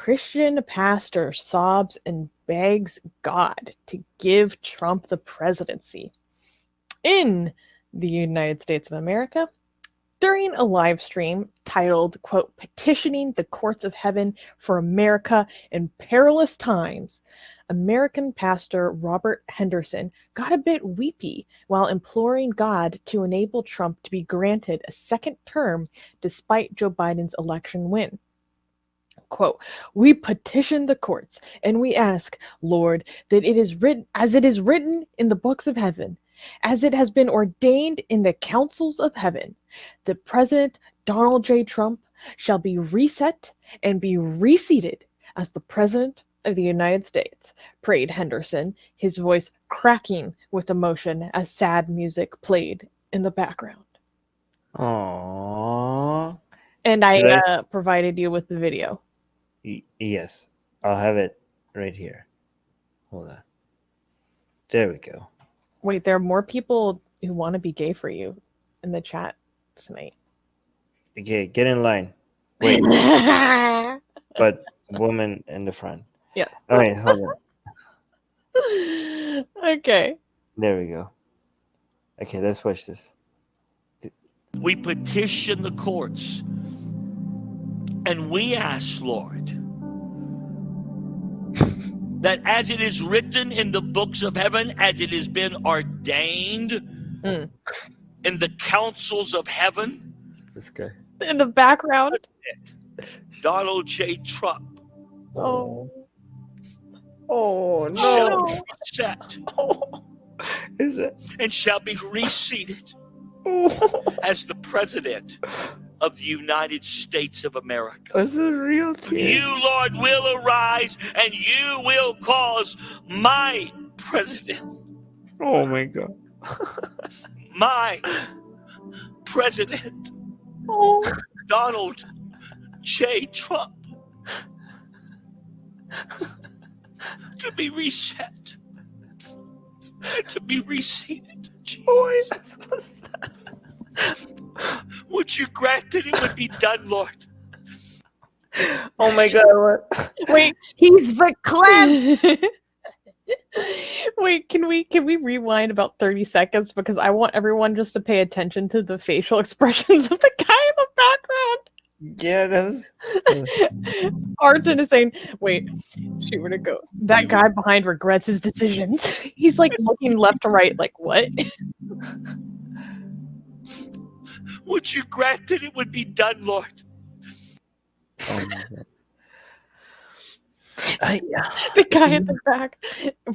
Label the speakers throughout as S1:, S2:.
S1: Christian pastor sobs and begs God to give Trump the presidency. In the United States of America, during a live stream titled, quote, Petitioning the Courts of Heaven for America in Perilous Times, American pastor Robert Henderson got a bit weepy while imploring God to enable Trump to be granted a second term despite Joe Biden's election win. Quote, we petition the courts and we ask, Lord, that it is written in the books of heaven, as it has been ordained in the counsels of heaven, that President Donald J. Trump shall be reset and be reseated as the President of the United States, prayed Henderson, his voice cracking with emotion as sad music played in the background.
S2: Aww.
S1: And I provided you with the video.
S2: Yes, I'll have it right here. Hold on. There we go.
S1: Wait, there are more people who want to be gay for you in the chat tonight.
S2: Okay, get in line. Wait. But woman in the front.
S1: Yeah.
S2: All right, hold on.
S1: Okay.
S2: There we go. Okay, let's watch this.
S3: We petition the courts and we ask, Lord, that as it is written in the books of heaven, as it has been ordained in the counsels of heaven,
S2: This guy.
S1: In the background.
S3: Donald J. Trump.
S1: Oh.
S2: Oh
S3: Shall be set
S2: Is it?
S3: and shall be reseated as the President of the United States of America.
S2: Is it real tear?
S3: You, Lord, will arise and you will cause my president,
S2: Oh my God.
S3: my president, Donald J. Trump, to be reset, to be reseated. Jesus.
S2: Oh, that's so sad.
S3: Would you grant that it would be done, Lord?
S2: Oh my God. What?
S1: Wait,
S4: He's verklempt.
S1: wait, can we rewind about 30 seconds because I want everyone just to pay attention to the facial expressions of the guy in the background.
S2: Yeah, that was.
S1: Arden is saying, wait, shoot, where'd it go? That guy behind regrets his decisions. He's like looking left to right, like, what?
S3: Would you grant that it would be done, Lord?
S2: Oh my God.
S1: The guy at the back.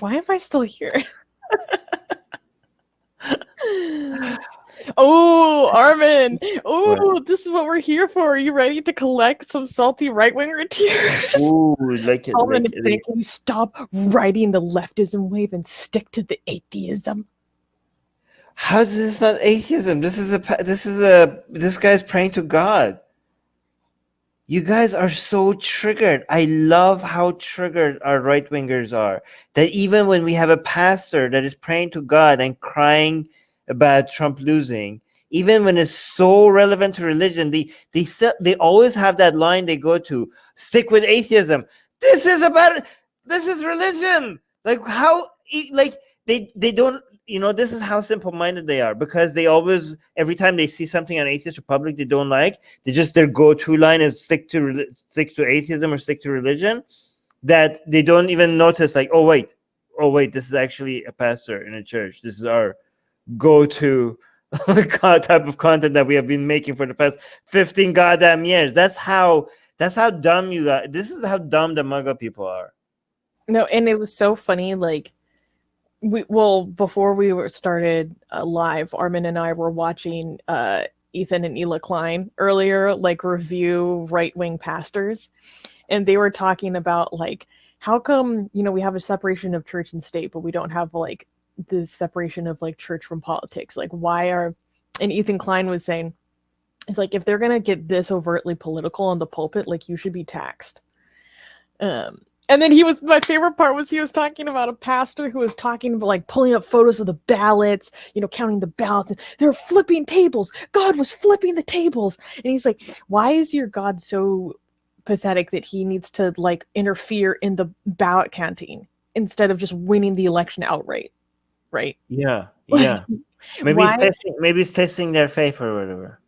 S1: Why am I still here? Oh, Armin. Oh, this is what we're here for. Are you ready to collect some salty right-winger tears?
S2: Ooh, like it.
S1: Armin
S2: Like
S1: is saying, can you stop riding the leftism wave and stick to the atheism?
S2: How is this not atheism? This guy's praying to God. You guys are so triggered. I love how triggered our right-wingers are. That even when we have a pastor that is praying to God and crying about Trump losing, even when it's so relevant to religion, they always have that line they go to, stick with atheism. This is religion. Like how, like they don't, this is how simple-minded they are, because they always, every time they see something on Atheist Republic they don't like, their go-to line is stick to atheism or stick to religion, that they don't even notice, like, oh wait, this is actually a pastor in a church. This is our go-to type of content that we have been making for the past 15 goddamn years. That's how dumb you guys. This is how dumb the MAGA people are.
S1: No, and it was so funny, like, before we started live, Armin and I were watching Ethan and Ela Klein earlier, like, review right-wing pastors, and they were talking about, like, how come, we have a separation of church and state, but we don't have, like, the separation of, like, church from politics? Like, and Ethan Klein was saying, it's like, if they're gonna get this overtly political on the pulpit, like, you should be taxed. And then my favorite part was he was talking about a pastor who was talking about, like, pulling up photos of the ballots, counting the ballots. They're flipping tables. God was flipping the tables. And he's like, why is your God so pathetic that he needs to like interfere in the ballot counting instead of just winning the election outright, right?
S2: Yeah. Maybe
S1: Why?
S2: it's testing their faith or whatever.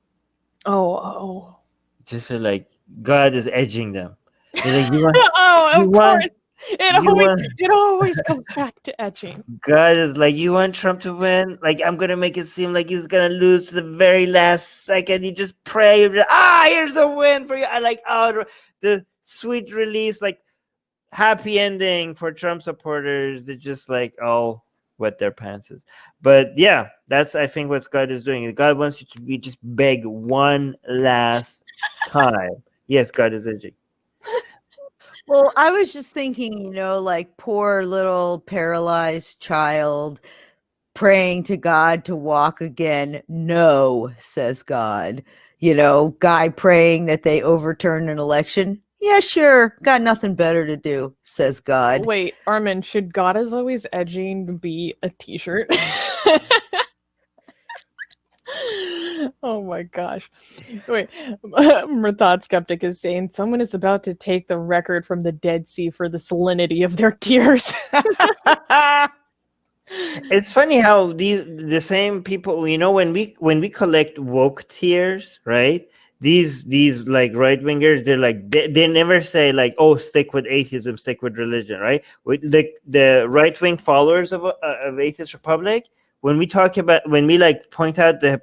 S1: Oh.
S2: Just so, like, God is edging them. They're like,
S1: Of course. It always comes back to etching.
S2: God is like, you want Trump to win? Like, I'm gonna make it seem like he's gonna lose to the very last second. You just pray. Here's a win for you. I like, the sweet release, like happy ending for Trump supporters. They're just like all wet their pantses. But yeah, that's, I think, what God is doing. God wants you to be just beg one last time. Yes, God is edging.
S4: Well, I was just thinking, like poor little paralyzed child praying to God to walk again. No, says God. Guy praying that they overturn an election. Yeah, sure. Got nothing better to do, says God.
S1: Wait, Armin, should God is always edging be a t-shirt? Oh my gosh. Wait, Murtaad Skeptic is saying someone is about to take the record from the Dead Sea for the salinity of their tears.
S2: It's funny how the same people, when we collect woke tears, right? These like right wingers, they're like they never say like, oh, stick with atheism, stick with religion, right? With the right wing followers of Atheist Republic, when we like point out the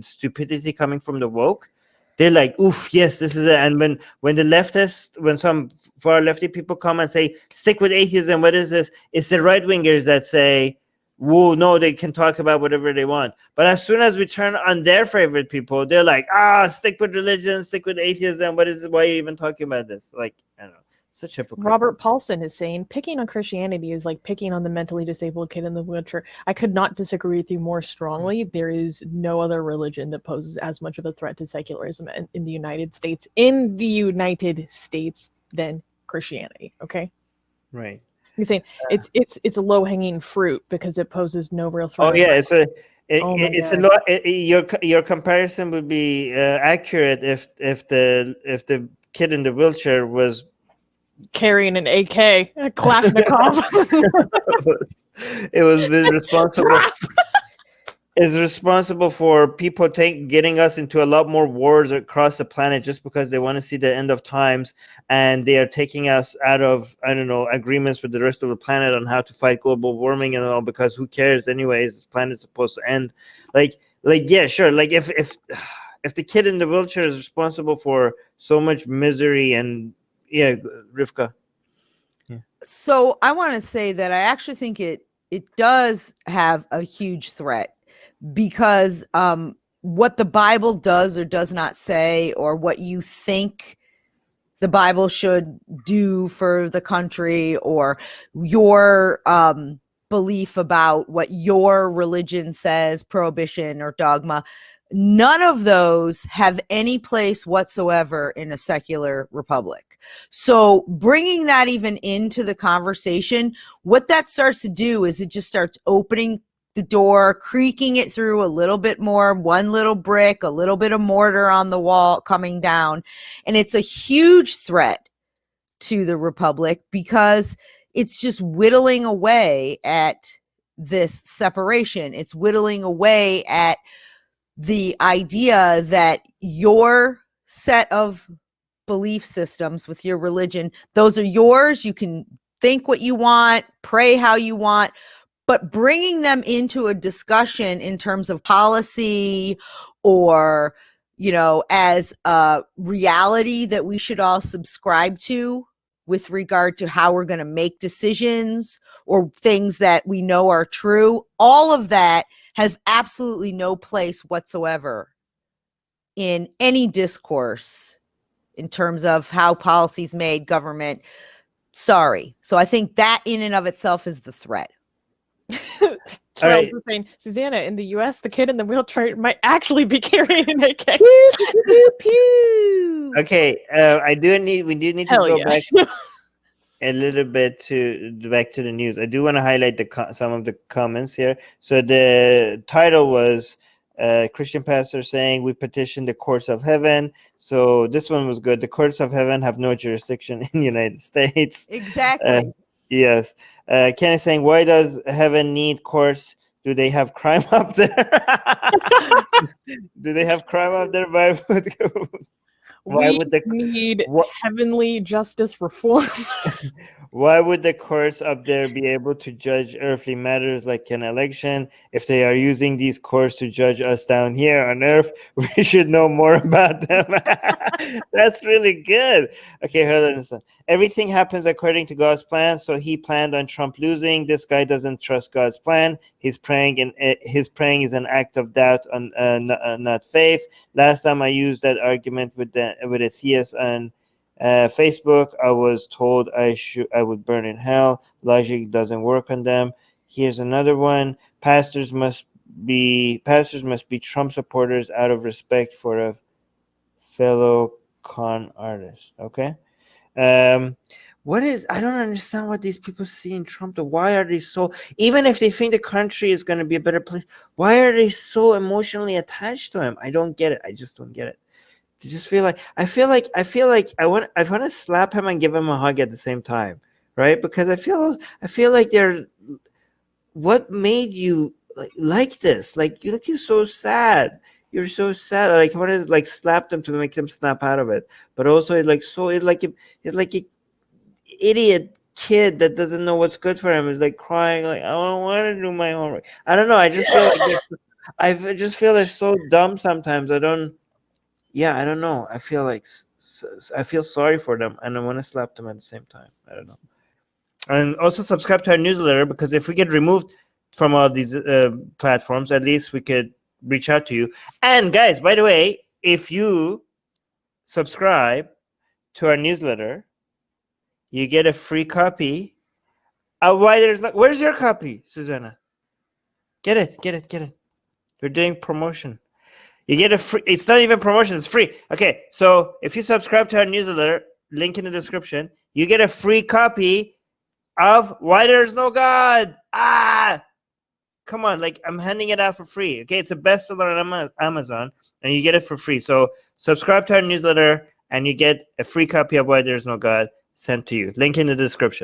S2: stupidity coming from the woke, they're like, oof, yes, this is it. And when some far lefty people come and say, stick with atheism, what is this? It's the right wingers that say, whoa, no, they can talk about whatever they want. But as soon as we turn on their favorite people, they're like, stick with religion, stick with atheism. Why are you even talking about this? Like, I don't know. Such hypocrite.
S1: Robert Paulson is saying picking on Christianity is like picking on the mentally disabled kid in the wheelchair. I could not disagree with you more strongly. There is no other religion that poses as much of a threat to secularism in the United States than Christianity. Okay,
S2: right.
S1: He's saying it's a low hanging fruit because it poses no real threat.
S2: Oh yeah, your comparison would be accurate if the kid in the wheelchair was
S1: carrying an AK, a Kalashnikov.
S2: It was responsible. Is responsible for people getting us into a lot more wars across the planet just because they want to see the end of times, and they are taking us out of, I don't know, agreements with the rest of the planet on how to fight global warming and all, because who cares anyways? This planet's supposed to end. Like yeah, sure. Like if the kid in the wheelchair is responsible for so much misery, and yeah, Rivka. Yeah.
S4: So I want to say that I actually think it does have a huge threat, because what the Bible does or does not say, or what you think the Bible should do for the country, or your belief about what your religion says, prohibition or dogma, none of those have any place whatsoever in a secular republic. So bringing that even into the conversation, what that starts to do is it just starts opening the door, creaking it through a little bit more, one little brick, a little bit of mortar on the wall coming down. And it's a huge threat to the republic, because it's just whittling away at this separation. It's whittling away at the idea that your set of belief systems with your religion, those are yours. You can think what you want, pray how you want, but bringing them into a discussion in terms of policy, or, as a reality that we should all subscribe to with regard to how we're going to make decisions, or things that we know are true, all of that has absolutely no place whatsoever in any discourse in terms of how policy's made, government. Sorry. So I think that in and of itself is the threat.
S2: Right.
S1: Saying, Susanna, in the U.S., the kid in the wheelchair might actually be carrying an AK.
S4: Pew, pew, pew.
S2: Okay, we do need to go back a little bit back to the news. I do want to highlight some of the comments here. So the title was Christian pastor saying we petition the courts of heaven. So this one was good. The courts of heaven have no jurisdiction in the United States.
S4: Exactly.
S2: Yes. Ken is saying, why does heaven need courts? Do they have crime up there? Do they have crime up there? Why
S1: We
S2: would the
S1: need
S2: what-
S1: heavenly justice reform.
S2: Why would the courts up there be able to judge earthly matters like an election? If they are using these courts to judge us down here on earth, we should know more about them. That's really good. Okay, hold on. Everything happens according to God's plan. So he planned on Trump losing. This guy doesn't trust God's plan. He's praying, and his praying is an act of doubt, not faith. Last time I used that argument with a theist on Facebook, I was told I would burn in hell. Logic doesn't work on them. Here's another one. Pastors must be Trump supporters out of respect for a fellow con artist. Okay. What is, I don't understand what these people see in Trump. Why are they so, even if they think the country is going to be a better place, why are they so emotionally attached to him? I don't get it. I just don't get it. To just feel like I want to slap him and give him a hug at the same time, right? Because I feel like they're, what made you like this? Like you look, you're so sad. You're so sad. Like I want to slap them to make them snap out of it. But also it's like an idiot kid that doesn't know what's good for him. Is like crying like I don't want to do my homework. I don't know. I just feel I just feel they're so dumb sometimes. I don't know. I feel like I feel sorry for them, and I want to slap them at the same time. I don't know. And also subscribe to our newsletter, because if we get removed from all these platforms, at least we could reach out to you. And guys, by the way, if you subscribe to our newsletter, you get a free copy. Where's your copy, Susanna? Get it. We're doing promotion. You get a free, it's not even promotion, it's free. Okay, so if you subscribe to our newsletter, link in the description, you get a free copy of Why There's No God. Come on, I'm handing it out for free. Okay, it's a bestseller on Amazon, and you get it for free. So subscribe to our newsletter, and you get a free copy of Why There's No God sent to you. Link in the description.